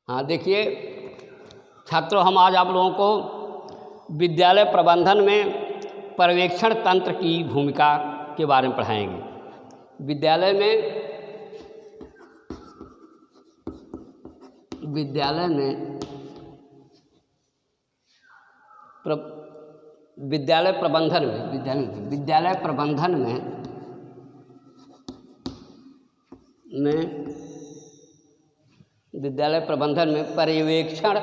हाँ देखिए छात्रों, हम आज आप लोगों को विद्यालय प्रबंधन में पर्यवेक्षण तंत्र की भूमिका के बारे में पढ़ाएंगे। विद्यालय में विद्यालय प्रबंधन में पर्यवेक्षण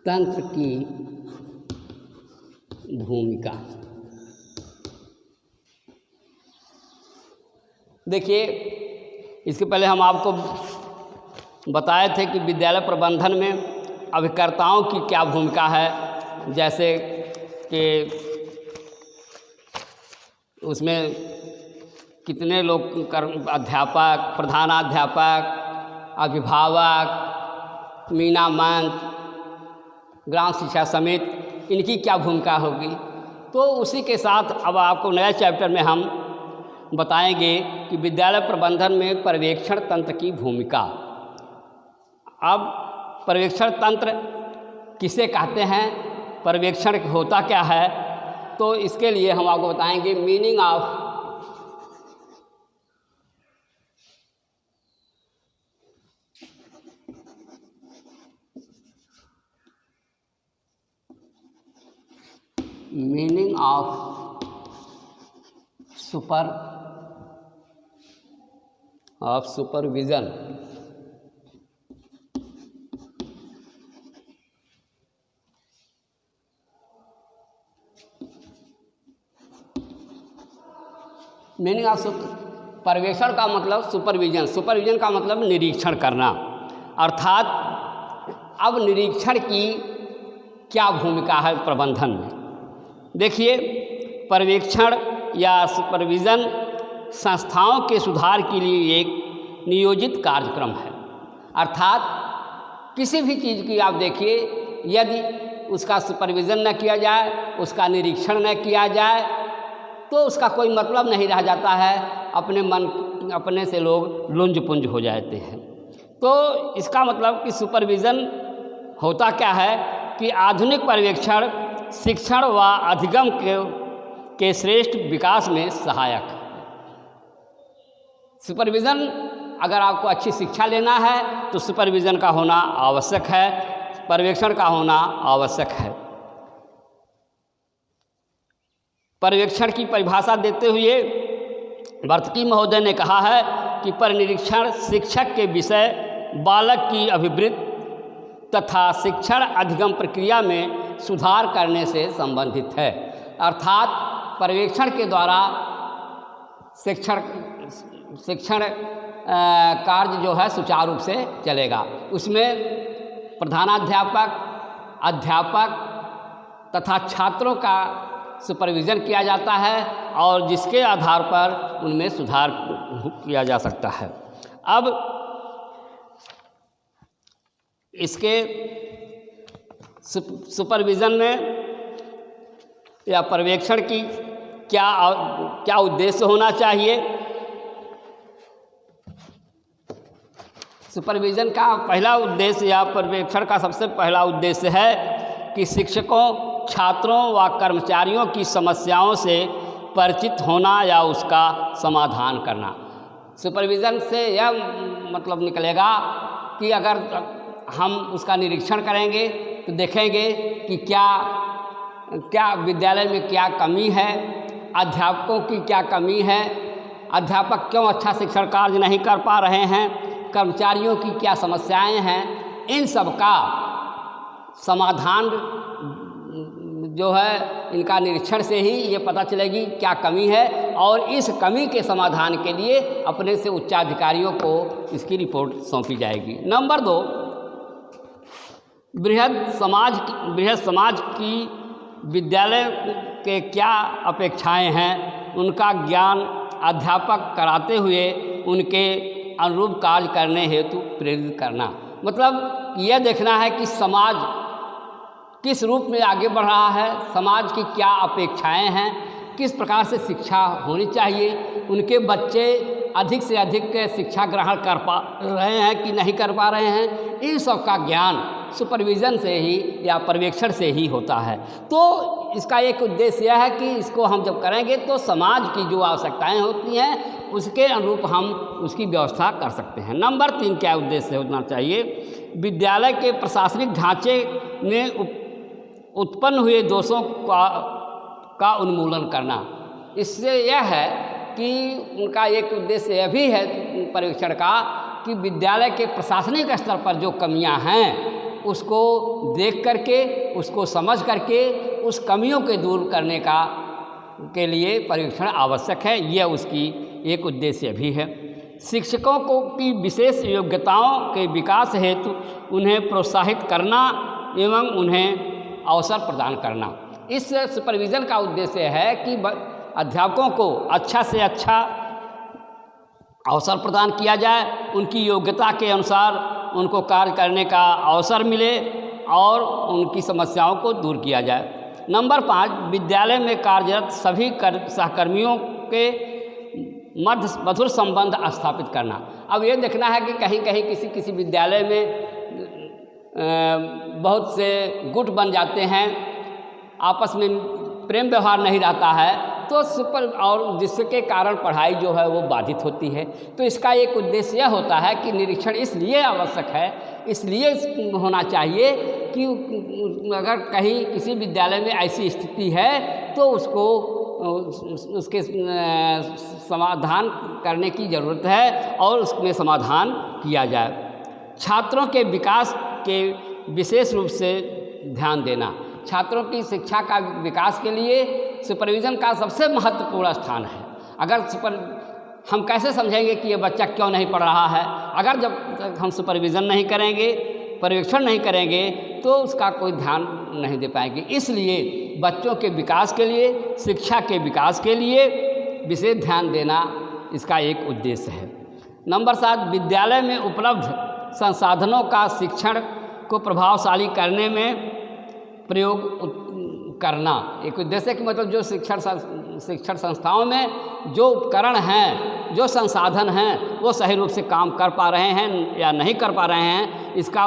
तंत्र की भूमिका। देखिए, इसके पहले हम आपको बताए थे कि विद्यालय प्रबंधन में अभिकर्ताओं की क्या भूमिका है, जैसे कि उसमें कितने लोग अध्यापक, प्रधानाध्यापक, अभिभावक, मीना मंच, ग्राम शिक्षा समिति, इनकी क्या भूमिका होगी। तो उसी के साथ अब आपको नए चैप्टर में हम बताएंगे कि विद्यालय प्रबंधन में पर्यवेक्षण तंत्र की भूमिका। अब पर्यवेक्षण तंत्र किसे कहते हैं, पर्यवेक्षण होता क्या है, तो इसके लिए हम आपको बताएंगे meaning of supervision. Meaning of पर्यवेक्षण का मतलब सुपरविजन का मतलब निरीक्षण करना। अर्थात अब निरीक्षण की क्या भूमिका है प्रबंधन में। देखिए, पर्यवेक्षण या सुपरविजन संस्थाओं के सुधार के लिए एक नियोजित कार्यक्रम है। अर्थात किसी भी चीज़ की आप देखिए, यदि उसका सुपरविजन न किया जाए, उसका निरीक्षण न किया जाए, तो उसका कोई मतलब नहीं रह जाता है। अपने से लोग लुंज पुंज हो जाते हैं। तो इसका मतलब कि सुपरविजन होता क्या है कि आधुनिक पर्यवेक्षण शिक्षण व अधिगम के श्रेष्ठ विकास में सहायक है। सुपरविजन, अगर आपको अच्छी शिक्षा लेना है तो सुपरविजन का होना आवश्यक है, पर्यवेक्षण का होना आवश्यक है। पर्यवेक्षण की परिभाषा देते हुए वर्तकी महोदय ने कहा है कि परिनिरीक्षण शिक्षक के विषय, बालक की अभिवृत्ति तथा शिक्षण अधिगम प्रक्रिया में सुधार करने से संबंधित है। अर्थात पर्यवेक्षण के द्वारा शिक्षण कार्य जो है सुचारू रूप से चलेगा। उसमें प्रधानाध्यापक, अध्यापक तथा छात्रों का सुपरविज़न किया जाता है और जिसके आधार पर उनमें सुधार किया जा सकता है। अब इसके सुपरविज़न में या पर्यवेक्षण की क्या उद्देश्य होना चाहिए। सुपरविज़न का पहला उद्देश्य या पर्यवेक्षण का सबसे पहला उद्देश्य है कि शिक्षकों, छात्रों व कर्मचारियों की समस्याओं से परिचित होना या उसका समाधान करना। सुपरविज़न से यह मतलब निकलेगा कि अगर हम उसका निरीक्षण करेंगे तो देखेंगे कि क्या विद्यालय में क्या कमी है, अध्यापकों की क्या कमी है, अध्यापक क्यों अच्छा शिक्षण कार्य नहीं कर पा रहे हैं, कर्मचारियों की क्या समस्याएं हैं। इन सब का समाधान जो है, इनका निरीक्षण से ही ये पता चलेगी क्या कमी है, और इस कमी के समाधान के लिए अपने से उच्चाधिकारियों को इसकी रिपोर्ट सौंपी जाएगी। नंबर 2, बृहद समाज की विद्यालय के क्या अपेक्षाएं हैं, उनका ज्ञान अध्यापक कराते हुए उनके अनुरूप कार्य करने हेतु प्रेरित करना। मतलब यह देखना है कि समाज किस रूप में आगे बढ़ रहा है, समाज की क्या अपेक्षाएं हैं, किस प्रकार से शिक्षा होनी चाहिए, उनके बच्चे अधिक से अधिक शिक्षा ग्रहण कर पा रहे हैं कि नहीं कर पा रहे हैं, इन सब का ज्ञान सुपरविज़न से ही या पर्यवेक्षण से ही होता है। तो इसका एक उद्देश्य यह है कि इसको हम जब करेंगे तो समाज की जो आवश्यकताएं होती हैं उसके अनुरूप हम उसकी व्यवस्था कर सकते हैं। नंबर 3 क्या उद्देश्य होना चाहिए, विद्यालय के प्रशासनिक ढांचे में उत्पन्न हुए दोषों का उन्मूलन करना। इससे यह है कि उनका एक उद्देश्य यह भी है पर्यवेक्षण का कि विद्यालय के प्रशासनिक स्तर पर जो कमियां हैं उसको देख करके, उसको समझ करके उस कमियों के दूर करने के लिए पर्यवेक्षण आवश्यक है। यह उसकी एक उद्देश्य भी है। शिक्षकों को की विशेष योग्यताओं के विकास हेतु उन्हें प्रोत्साहित करना एवं उन्हें अवसर प्रदान करना। इस सुपरविज़न का उद्देश्य है कि अध्यापकों को अच्छा से अच्छा अवसर प्रदान किया जाए, उनकी योग्यता के अनुसार उनको कार्य करने का अवसर मिले और उनकी समस्याओं को दूर किया जाए। नंबर 5, विद्यालय में कार्यरत सभी सहकर्मियों के मध्य मधुर संबंध स्थापित करना। अब ये देखना है कि कहीं कहीं किसी विद्यालय में बहुत से गुट बन जाते हैं, आपस में प्रेम व्यवहार नहीं रहता है, तो और जिसके कारण पढ़ाई जो है वो बाधित होती है। तो इसका एक उद्देश्य यह होता है कि निरीक्षण इसलिए आवश्यक है, इसलिए होना चाहिए कि अगर कहीं किसी विद्यालय में ऐसी स्थिति है तो उसको उसके समाधान करने की ज़रूरत है और उसमें समाधान किया जाए। छात्रों के विकास के विशेष रूप से ध्यान देना। छात्रों की शिक्षा का विकास के लिए सुपरविज़न का सबसे महत्वपूर्ण स्थान है। हम कैसे समझेंगे कि ये बच्चा क्यों नहीं पढ़ रहा है? अगर जब तक हम सुपरविज़न नहीं करेंगे, पर्यवेक्षण नहीं करेंगे तो उसका कोई ध्यान नहीं दे पाएंगे। इसलिए बच्चों के विकास के लिए, शिक्षा के विकास के लिए विशेष ध्यान देना इसका एक उद्देश्य है। नंबर 7, विद्यालय में उपलब्ध संसाधनों का शिक्षण को प्रभावशाली करने में प्रयोग करना। एक उद्देश्य कि मतलब जो शिक्षण संस्थाओं में जो उपकरण हैं, जो संसाधन हैं, वो सही रूप से काम कर पा रहे हैं या नहीं कर पा रहे हैं, इसका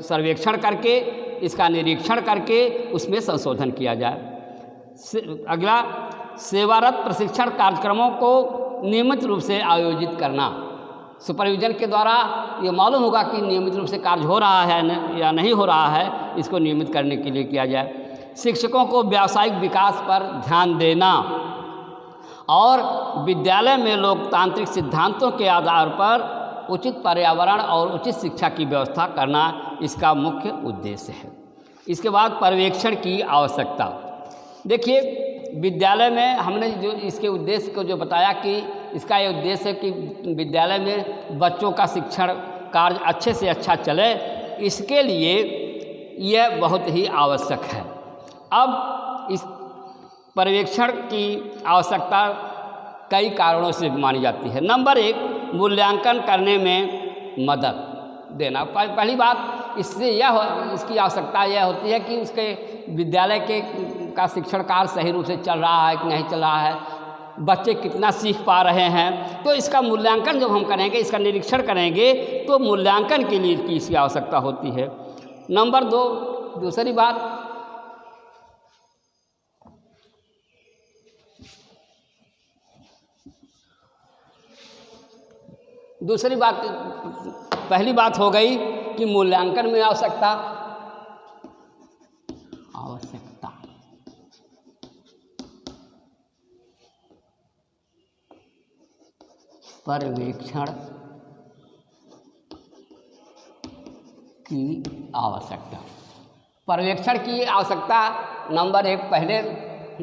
सर्वेक्षण करके, इसका निरीक्षण करके उसमें संशोधन किया जाए। अगला, सेवारत प्रशिक्षण कार्यक्रमों को नियमित रूप से आयोजित करना। सुपरविज़न के द्वारा ये मालूम होगा कि नियमित रूप से कार्य हो रहा है या नहीं हो रहा है, इसको नियमित करने के लिए किया जाए। शिक्षकों को व्यावसायिक विकास पर ध्यान देना और विद्यालय में लोकतांत्रिक सिद्धांतों के आधार पर उचित पर्यावरण और उचित शिक्षा की व्यवस्था करना इसका मुख्य उद्देश्य है। इसके बाद पर्यवेक्षण की आवश्यकता। देखिए, विद्यालय में हमने जो इसके उद्देश्य को जो बताया कि इसका ये उद्देश्य है कि विद्यालय में बच्चों का शिक्षण कार्य अच्छे से अच्छा चले, इसके लिए यह बहुत ही आवश्यक है। अब इस पर्यवेक्षण की आवश्यकता कई कारणों से मानी जाती है। नंबर 1, मूल्यांकन करने में मदद देना। पहली बात इसकी आवश्यकता यह होती है कि उसके विद्यालय का शिक्षण कार्य सही रूप से चल रहा है कि नहीं चल रहा है, बच्चे कितना सीख पा रहे हैं। तो इसका मूल्यांकन जब हम करेंगे, इसका निरीक्षण करेंगे, तो मूल्यांकन के लिए इसकी आवश्यकता होती है। नंबर 2, दूसरी बात, पहली बात हो गई कि मूल्यांकन में आवश्यकता पर्यवेक्षण की आवश्यकता। पर्यवेक्षण की आवश्यकता नंबर 1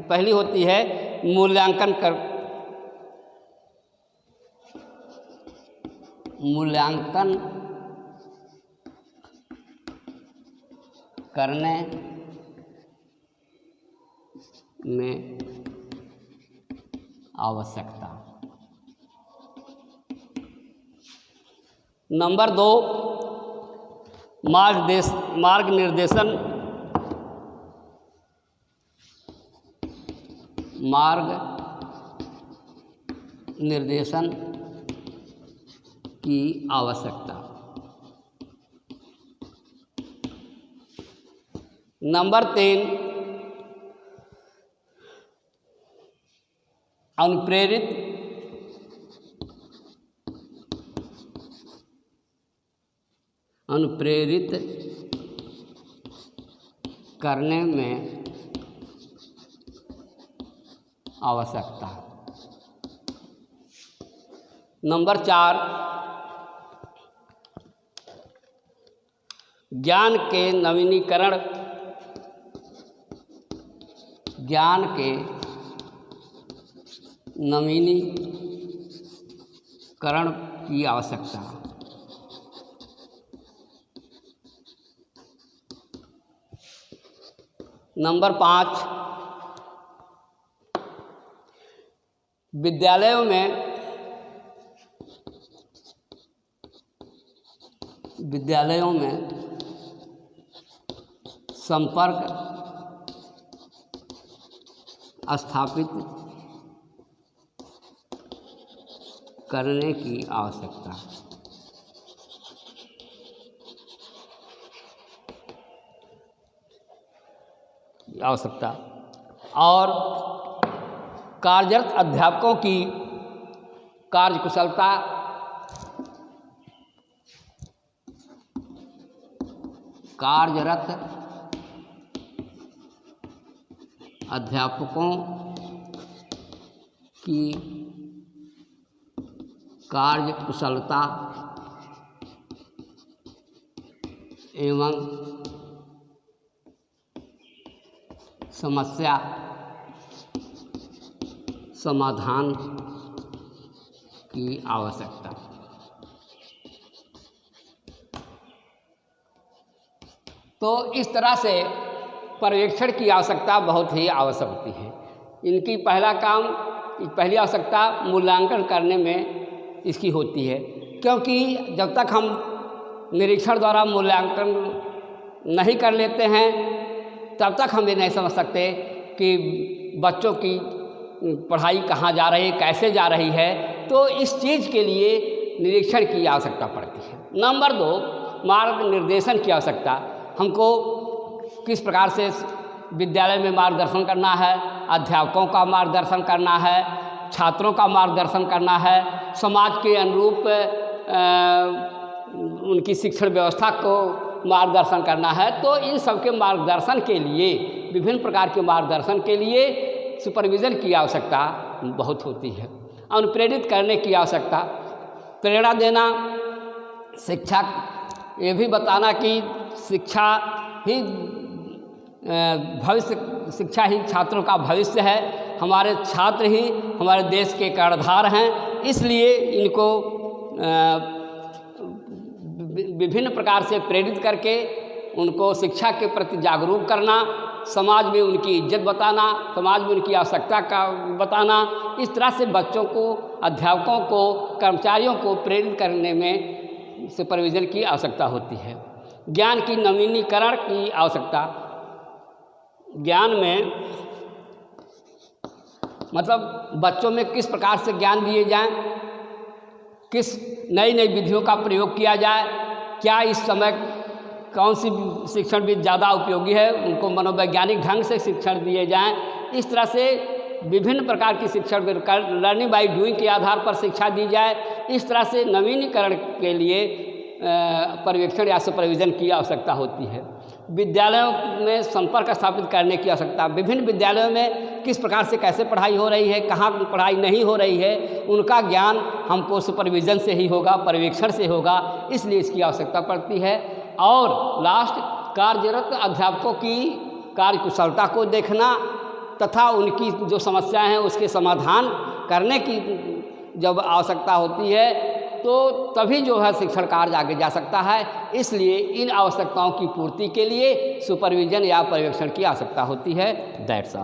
पहली होती है मूल्यांकन करने में आवश्यकता। नंबर 2, मार्ग निर्देशन मार्ग निर्देशन की आवश्यकता। नंबर 3, अनुप्रेरित करने में आवश्यकता। नंबर 4, ज्ञान के नवीनीकरण की आवश्यकता। नंबर 5, विद्यालयों में संपर्क स्थापित करने की आवश्यकता। और कार्यरत अध्यापकों की कार्यकुशलता एवं समस्या समाधान की आवश्यकता। तो इस तरह से पर्यवेक्षण की आवश्यकता बहुत ही आवश्यक होती है। इनकी पहली आवश्यकता मूल्यांकन करने में इसकी होती है, क्योंकि जब तक हम निरीक्षण द्वारा मूल्यांकन नहीं कर लेते हैं तब तक हम ये नहीं समझ सकते कि बच्चों की पढ़ाई कहाँ जा रही है, कैसे जा रही है। तो इस चीज़ के लिए निरीक्षण की आवश्यकता पड़ती है। नंबर 2, मार्ग निर्देशन की आवश्यकता। हमको किस प्रकार से विद्यालय में मार्गदर्शन करना है, अध्यापकों का मार्गदर्शन करना है, छात्रों का मार्गदर्शन करना है, समाज के अनुरूप उनकी शिक्षण व्यवस्था को मार्गदर्शन करना है। तो इन सब के मार्गदर्शन के लिए, विभिन्न प्रकार के मार्गदर्शन के लिए सुपरविज़न की आवश्यकता बहुत होती है। अनुप्रेरित करने की आवश्यकता, प्रेरणा देना, शिक्षा ये भी बताना कि शिक्षा ही छात्रों का भविष्य है, हमारे छात्र ही हमारे देश के कर्णधार हैं। इसलिए इनको विभिन्न प्रकार से प्रेरित करके उनको शिक्षा के प्रति जागरूक करना, समाज में उनकी इज्जत बताना, समाज में उनकी आवश्यकता का बताना। इस तरह से बच्चों को, अध्यापकों को, कर्मचारियों को प्रेरित करने में सुपरविज़न की आवश्यकता होती है। ज्ञान की नवीनीकरण की आवश्यकता। ज्ञान में मतलब बच्चों में किस प्रकार से ज्ञान दिए जाएं, किस नई नई विधियों का प्रयोग किया जाए, क्या इस समय कौन सी शिक्षण विधि ज़्यादा उपयोगी है, उनको मनोवैज्ञानिक ढंग से शिक्षण दिए जाएं। इस तरह से विभिन्न प्रकार की शिक्षण लर्निंग बाय डूइंग के आधार पर शिक्षा दी जाए। इस तरह से नवीनीकरण के लिए पर्यवेक्षण या सुपरविज़न की आवश्यकता होती है। विद्यालयों में संपर्क स्थापित करने की आवश्यकता। विभिन्न विद्यालयों में किस प्रकार से कैसे पढ़ाई हो रही है, कहाँ पढ़ाई नहीं हो रही है, उनका ज्ञान हमको सुपरविज़न से ही होगा, पर्यवेक्षण से होगा। इसलिए इसकी आवश्यकता पड़ती है। और लास्ट, कार्यरत अध्यापकों की कार्यकुशलता को देखना तथा उनकी जो समस्याएं हैं उसके समाधान करने की जब आवश्यकता होती है तो तभी जो है शिक्षण कार्य आगे जा सकता है। इसलिए इन आवश्यकताओं की पूर्ति के लिए सुपरविज़न या पर्यवेक्षण की आवश्यकता होती है। That's all.